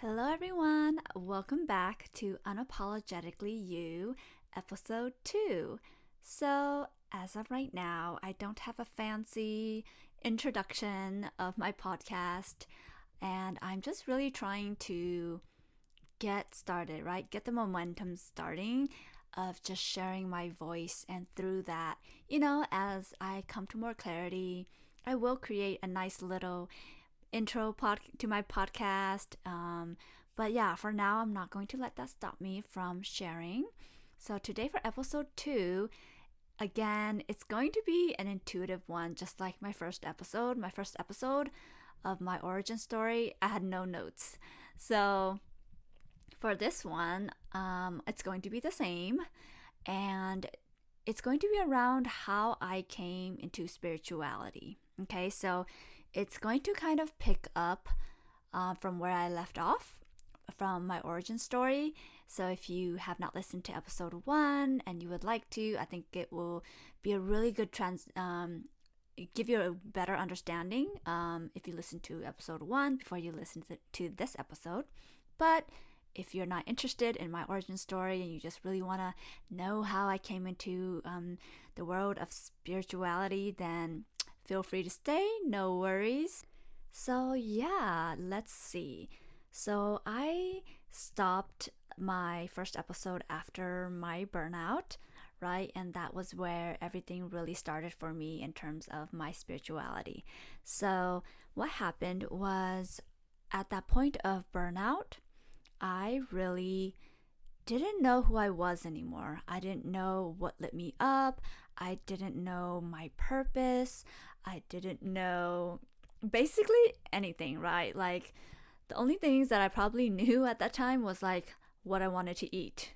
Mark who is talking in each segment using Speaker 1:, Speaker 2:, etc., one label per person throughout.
Speaker 1: Hello, everyone. Welcome back to Unapologetically You, episode 2. So, as of right now, I don't have a fancy introduction of my podcast, and I'm just really trying to get started, right? Get the momentum starting of just sharing my voice, and through that, as I come to more clarity, I will create a nice little intro to my podcast. But yeah, for now, I'm not going to let that stop me from sharing. So today for episode 2, again, it's going to be an intuitive one, just like my first episode. My first episode of my origin story, I had no notes. So for this one, it's going to be the same, and it's going to be around how I came into spirituality. Okay, so it's going to kind of pick up from where I left off from my origin story. So if you have not listened to episode 1 and you would like to, I think it will be a really good give you a better understanding if you listen to episode 1 before you listen to this episode. But if you're not interested in my origin story and you just really want to know how I came into the world of spirituality, then feel free to stay, no worries. So, yeah, let's see. So, I stopped my first episode after my burnout, right? And that was where everything really started for me in terms of my spirituality. So, what happened was at that point of burnout, I really didn't know who I was anymore. I didn't know what lit me up. I didn't know my purpose. I didn't know basically anything, right? Like the only things that I probably knew at that time was like what I wanted to eat.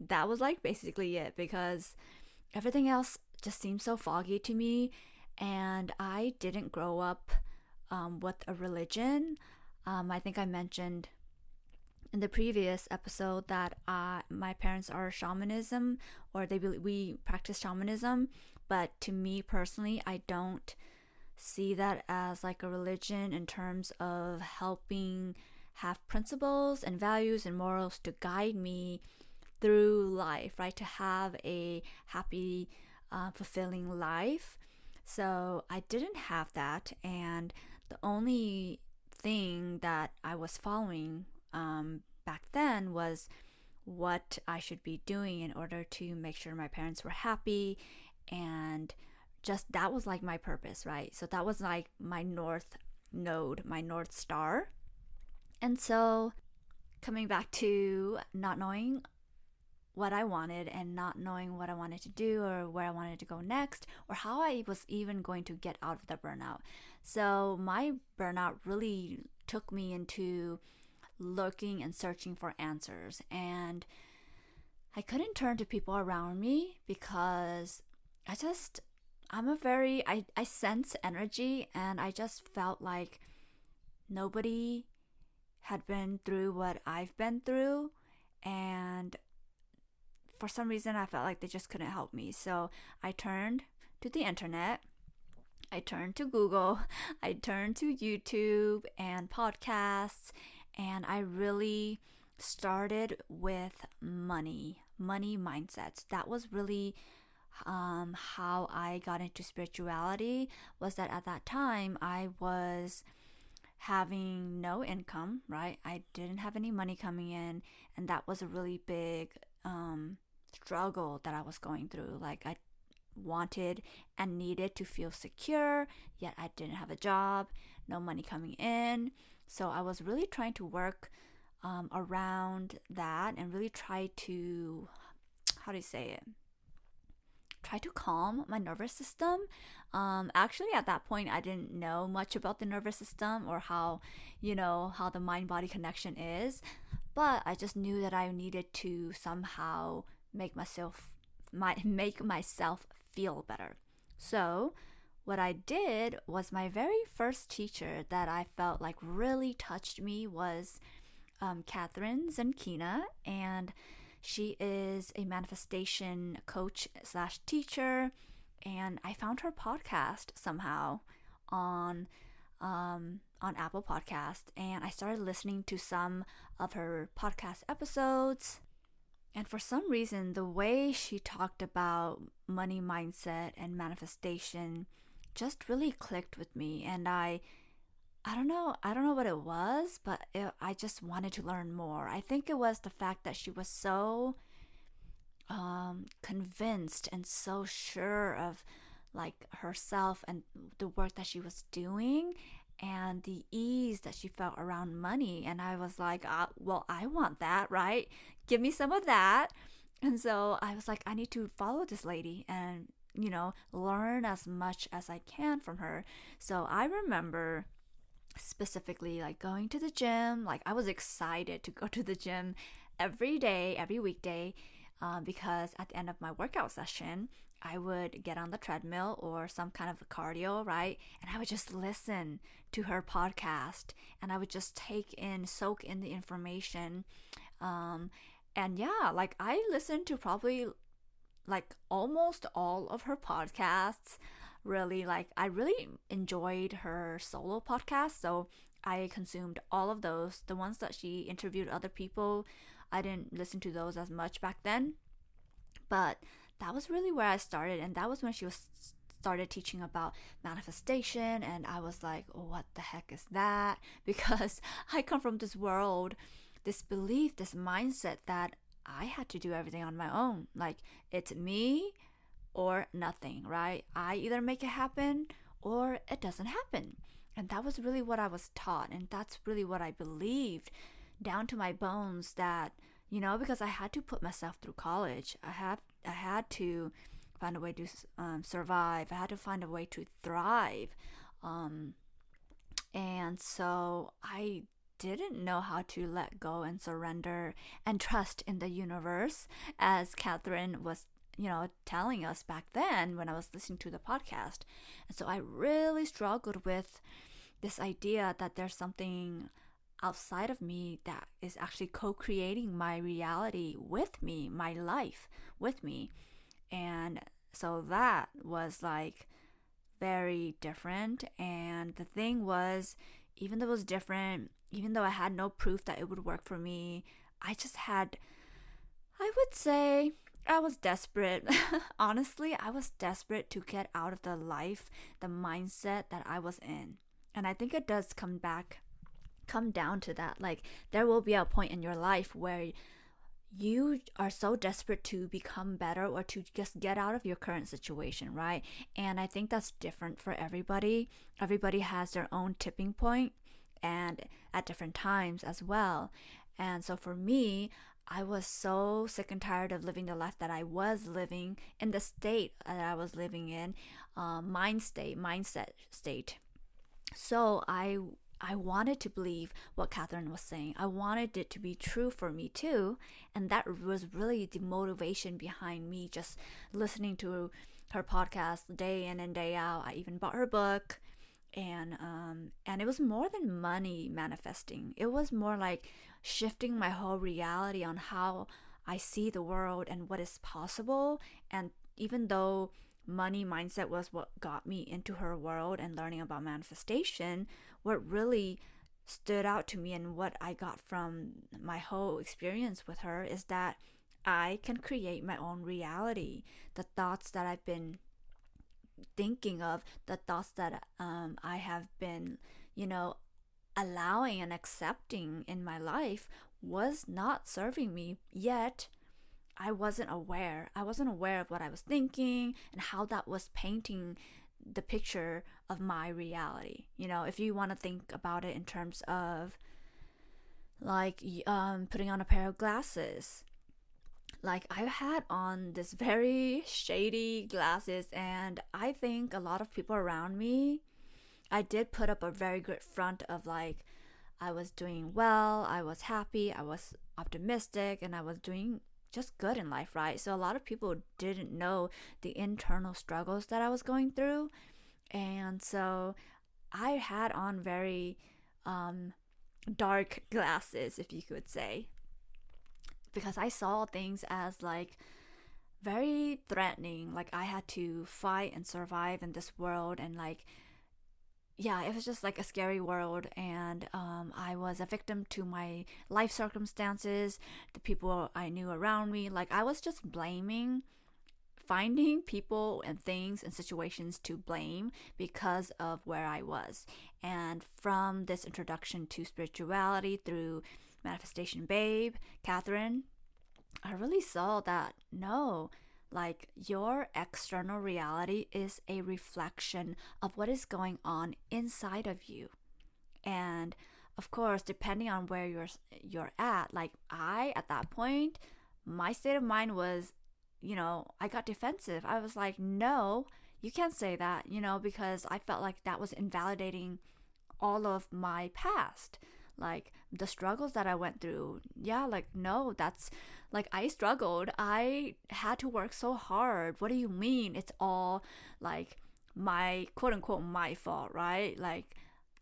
Speaker 1: That was like basically it, because everything else just seemed so foggy to me. And I didn't grow up with a religion. I think I mentioned in the previous episode that my parents are shamanism, or we practice shamanism, but to me personally, I don't see that as like a religion in terms of helping have principles and values and morals to guide me through life, right? To have a happy, fulfilling life. So I didn't have that, and the only thing that I was following back then was what I should be doing in order to make sure my parents were happy, and just that was like my purpose, right? So that was like my north node, my north star. And so coming back to not knowing what I wanted and not knowing what I wanted to do or where I wanted to go next or how I was even going to get out of the burnout. So my burnout really took me into looking and searching for answers, and I couldn't turn to people around me because I just I sense energy, and I just felt like nobody had been through what I've been through, and for some reason I felt like they just couldn't help me. So I turned to the internet, I turned to Google, I turned to YouTube and podcasts, and I really started with money mindsets. That was really how I got into spirituality. Was that at that time I was having no income, right? I didn't have any money coming in, and that was a really big struggle that I was going through. Like I wanted and needed to feel secure, yet I didn't have a job, no money coming in. So I was really trying to work around that and really try to, how do you say it? Try to calm my nervous system. Actually, at that point, I didn't know much about the nervous system or how the mind body connection is, but I just knew that I needed to somehow make myself feel better. So, what I did was my very first teacher that I felt like really touched me was Catherine Zankina, and she is a manifestation coach slash teacher. And I found her podcast somehow on on Apple Podcast, and I started listening to some of her podcast episodes. And for some reason, the way she talked about money mindset and manifestation just really clicked with me. And I don't know what it was, but I just wanted to learn more. I think it was the fact that she was so convinced and so sure of like herself and the work that she was doing and the ease that she felt around money. And I was like, well, I want that, right? Give me some of that. And so I was like, I need to follow this lady and, learn as much as I can from her. So I remember specifically like going to the gym. Like I was excited to go to the gym every day, every weekday, because at the end of my workout session, I would get on the treadmill or some kind of cardio, right? And I would just listen to her podcast and I would just soak in the information. Um, and yeah, like I listened to probably like almost all of her podcasts. Really, like I really enjoyed her solo podcast, so I consumed all of those. The ones that she interviewed other people, I didn't listen to those as much back then, but that was really where I started, and that was when she was started teaching about manifestation, and I was like, oh, what the heck is that? Because I come from this world, this belief, this mindset that I had to do everything on my own. Like it's me or nothing, right? I either make it happen or it doesn't happen. And that was really what I was taught, and that's really what I believed down to my bones, that because I had to put myself through college. I had to find a way to survive. I had to find a way to thrive. Um, and so I didn't know how to let go and surrender and trust in the universe, as Catherine was, telling us back then when I was listening to the podcast. And so I really struggled with this idea that there's something outside of me that is actually co creating my reality with me, my life with me. And so that was like very different. And the thing was, even though it was different, even though I had no proof that it would work for me, I would say, I was desperate. Honestly, I was desperate to get out of the mindset that I was in. And I think it does come down to that. Like, there will be a point in your life where you are so desperate to become better or to just get out of your current situation, right? And I think that's different for everybody. Everybody has their own tipping point and at different times as well. And so for me, I was so sick and tired of living the life that I was living in the state that I was living in, mindset state. So I wanted to believe what Catherine was saying. I wanted it to be true for me too. And that was really the motivation behind me just listening to her podcast day in and day out. I even bought her book. And it was more than money manifesting. It was more like shifting my whole reality on how I see the world and what is possible. And even though money mindset was what got me into her world and learning about manifestation, what really stood out to me and what I got from my whole experience with her is that I can create my own reality. The thoughts that I've been thinking of, the thoughts that I have been, allowing and accepting in my life was not serving me, yet I wasn't aware. I wasn't aware of what I was thinking and how that was painting the picture of my reality. If you want to think about it in terms of like putting on a pair of glasses. Like I had on this very shady glasses, and I think a lot of people around me, I did put up a very good front of like I was doing well, I was happy, I was optimistic, and I was doing just good in life, right? So a lot of people didn't know the internal struggles that I was going through. And so I had on very um, dark glasses, if you could say, because I saw things as like very threatening. Like I had to fight and survive in this world, and like yeah, it was just like a scary world. And I was a victim to my life circumstances, the people I knew around me. Like, I was just blaming, finding people and things and situations to blame because of where I was. And from this introduction to spirituality through Manifestation Babe, Catherine, I really saw that no, like your external reality is a reflection of what is going on inside of you. And of course, depending on where you're at, like I at that point, my state of mind was, I got defensive. I was like, "No, you can't say that," because I felt like that was invalidating all of my past, like the struggles that I went through. Yeah, like, no, that's like I struggled. I had to work so hard. What do you mean it's all like my quote unquote my fault, right? Like,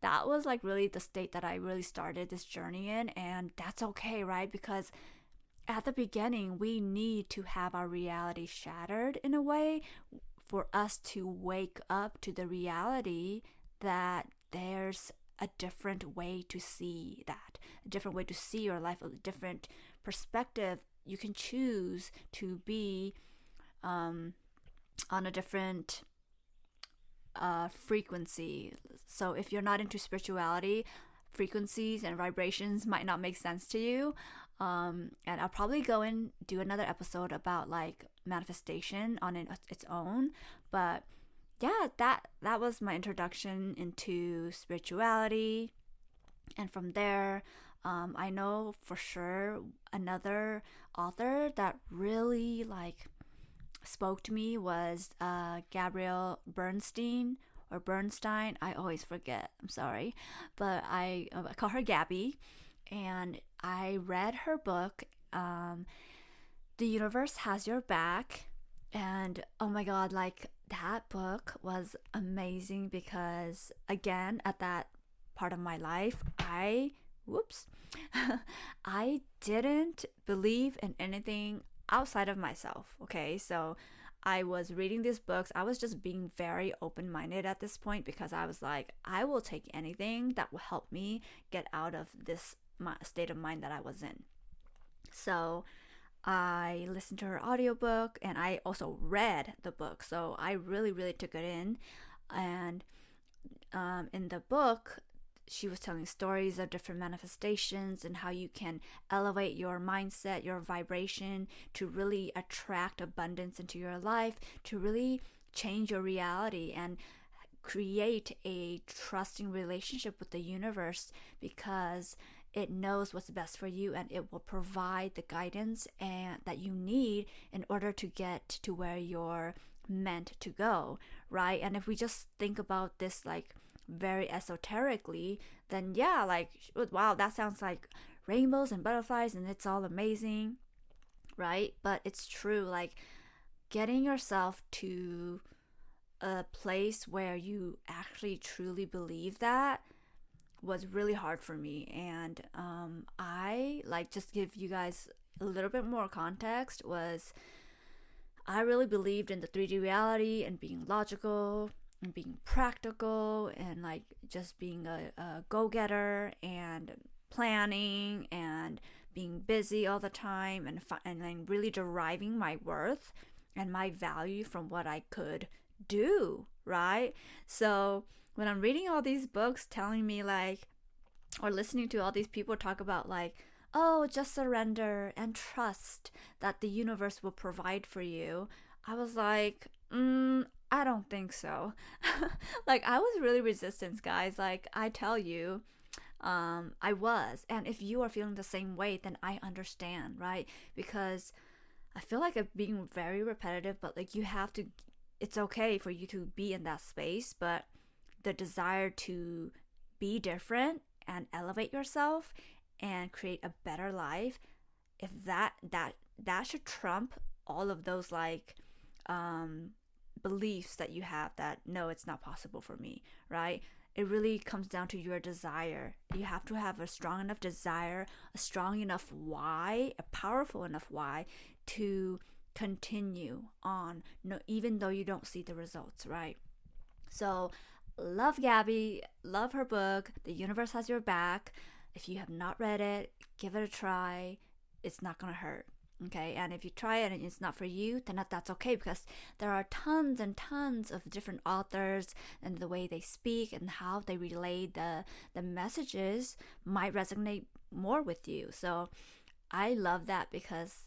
Speaker 1: that was like really the state that I really started this journey in. And that's okay, right? Because at the beginning, we need to have our reality shattered in a way for us to wake up to the reality that there's a different way to see that, a different way to see your life, a different perspective. You can choose to be on a different frequency. So if you're not into spirituality, frequencies and vibrations might not make sense to you. And I'll probably go and do another episode about like manifestation on its own. But yeah, that was my introduction into spirituality. And from there, I know for sure another author that really like spoke to me was Gabrielle Bernstein or Bernstein. I always forget. I'm sorry, but I call her Gabby, and I read her book. The Universe Has Your Back, and oh my god, like that book was amazing because again, at that part of my life, whoops, I didn't believe in anything outside of myself. Okay, so I was reading these books. I was just being very open minded at this point because I was like, I will take anything that will help me get out of this state of mind that I was in. So I listened to her audiobook and I also read the book. So I really, really took it in. And in the book, she was telling stories of different manifestations and how you can elevate your mindset, your vibration to really attract abundance into your life, to really change your reality and create a trusting relationship with the universe because it knows what's best for you and it will provide the guidance and that you need in order to get to where you're meant to go, right? And if we just think about this like very esoterically, then yeah, like wow, that sounds like rainbows and butterflies and it's all amazing, right? But it's true, like getting yourself to a place where you actually truly believe that was really hard for me. And I like just give you guys a little bit more context was I really believed in the 3D reality and being logical and being practical and like just being a go-getter and planning and being busy all the time and then really deriving my worth and my value from what I could do, right? So when I'm reading all these books telling me like or listening to all these people talk about like, oh, just surrender and trust that the universe will provide for you, I was like, I don't think so. Like I was really resistant, guys. Like I tell you, I was. And if you are feeling the same way, then I understand, right? Because I feel like I'm being very repetitive, but like you have to, it's okay for you to be in that space, but the desire to be different and elevate yourself and create a better life, if that should trump all of those like um beliefs that you have that no, it's not possible for me, right? It really comes down to your desire. You have to have a strong enough desire, a strong enough why, a powerful enough why to continue on, no, even though you don't see the results, right? So Love Gabby, love her book, The Universe Has Your Back. If you have not read it, give it a try. It's not going to hurt. Okay, and if you try it and it's not for you, then that's okay, because there are tons and tons of different authors, and the way they speak and how they relay the messages might resonate more with you. So I love that, because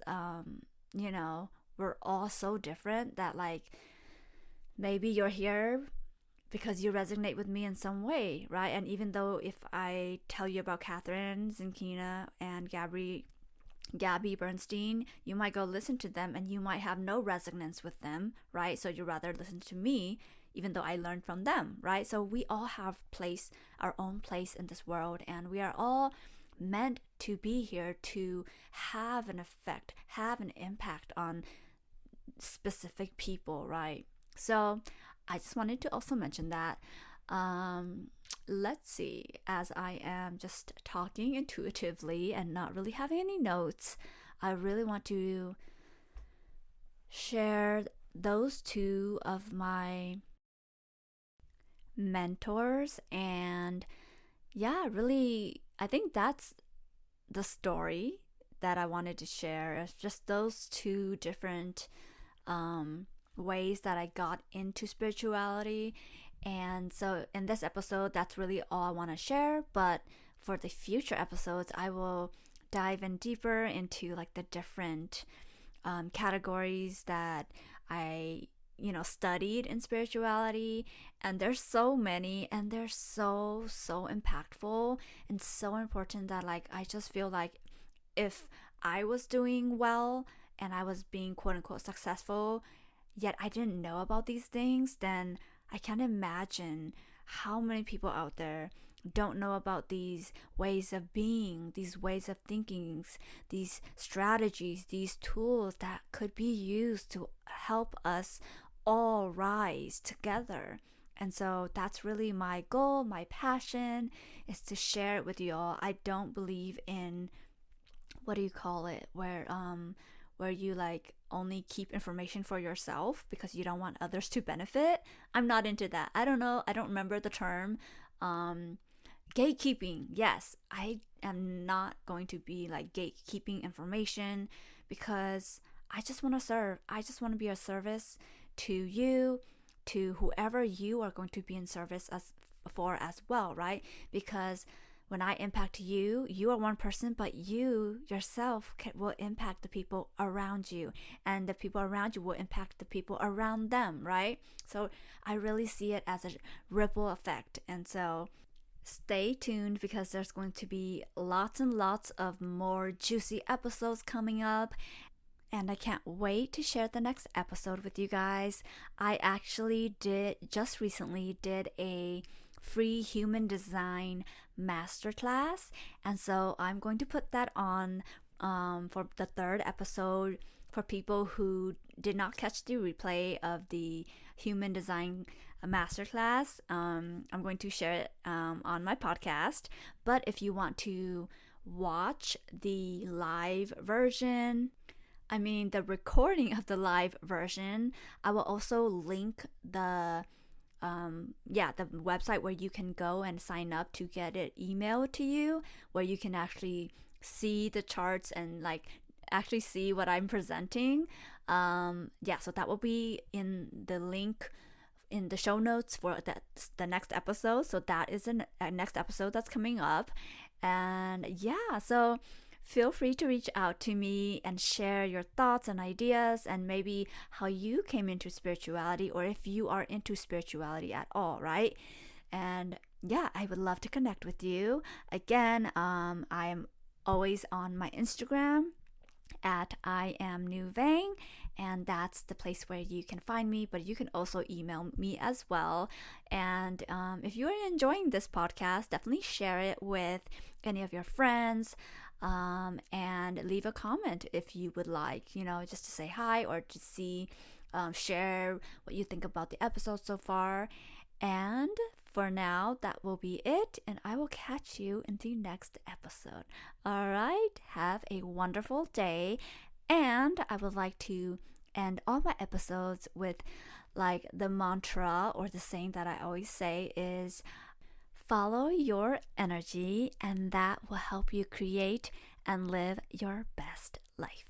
Speaker 1: you know, we're all so different that, like, maybe you're here because you resonate with me in some way, right? And even though if I tell you about Catherine Zinkina and Gabby Bernstein, you might go listen to them and you might have no resonance with them, right? So you rather listen to me, even though I learned from them, right? So we all have our own place in this world, and we are all meant to be here to have an effect, have an impact on specific people, right? So I just wanted to also mention that. Um, let's see, as I am just talking intuitively and not really having any notes, I really want to share those two of my mentors. And yeah, really, I think that's the story that I wanted to share. It's just those two different ways that I got into spirituality. And so in this episode, that's really all I want to share. But for the future episodes, I will dive in deeper into like the different categories that I studied in spirituality. And there's so many, and they're so impactful and so important that, like, I just feel like if I was doing well and I was being quote unquote successful, yet I didn't know about these things, then I can't imagine how many people out there don't know about these ways of being, these ways of thinking, these strategies, these tools that could be used to help us all rise together. And so that's really my goal, my passion is to share it with you all. I don't believe in, what do you call it, where you like only keep information for yourself because you don't want others to benefit. I'm not into that. I don't know, I don't remember the term. Gatekeeping. Yes, I am not going to be like gatekeeping information, because I just want to serve. I just want to be a service to you, to whoever you are going to be in service as well, right? Because when I impact you, you are one person, but you yourself will impact the people around you, and the people around you will impact the people around them, right? So I really see it as a ripple effect. And so stay tuned, because there's going to be lots and lots of more juicy episodes coming up. And I can't wait to share the next episode with you guys. I actually just recently did a free human design masterclass, and so I'm going to put that on for the third episode for people who did not catch the replay of the human design masterclass. I'm going to share it on my podcast. But if you want to watch the live version, I mean, the recording of the live version, I will also link the website where you can go and sign up to get it emailed to you, where you can actually see the charts and like actually see what I'm presenting. So that will be in the link in the show notes for the next episode. So that is a next episode that's coming up. And yeah, so feel free to reach out to me and share your thoughts and ideas, and maybe how you came into spirituality, or if you are into spirituality at all, right? And yeah, I would love to connect with you. Again, I'm always on my Instagram at I am New Vang, and that's the place where you can find me. But you can also email me as well. And if you are enjoying this podcast, definitely share it with any of your friends, and leave a comment if you would like, just to say hi, or to see, share what you think about the episode so far. And for now, that will be it, and I will catch you in the next episode. All right, have a wonderful day, and I would like to end all my episodes with Like the mantra or the saying that I always say is follow your energy, and that will help you create and live your best life.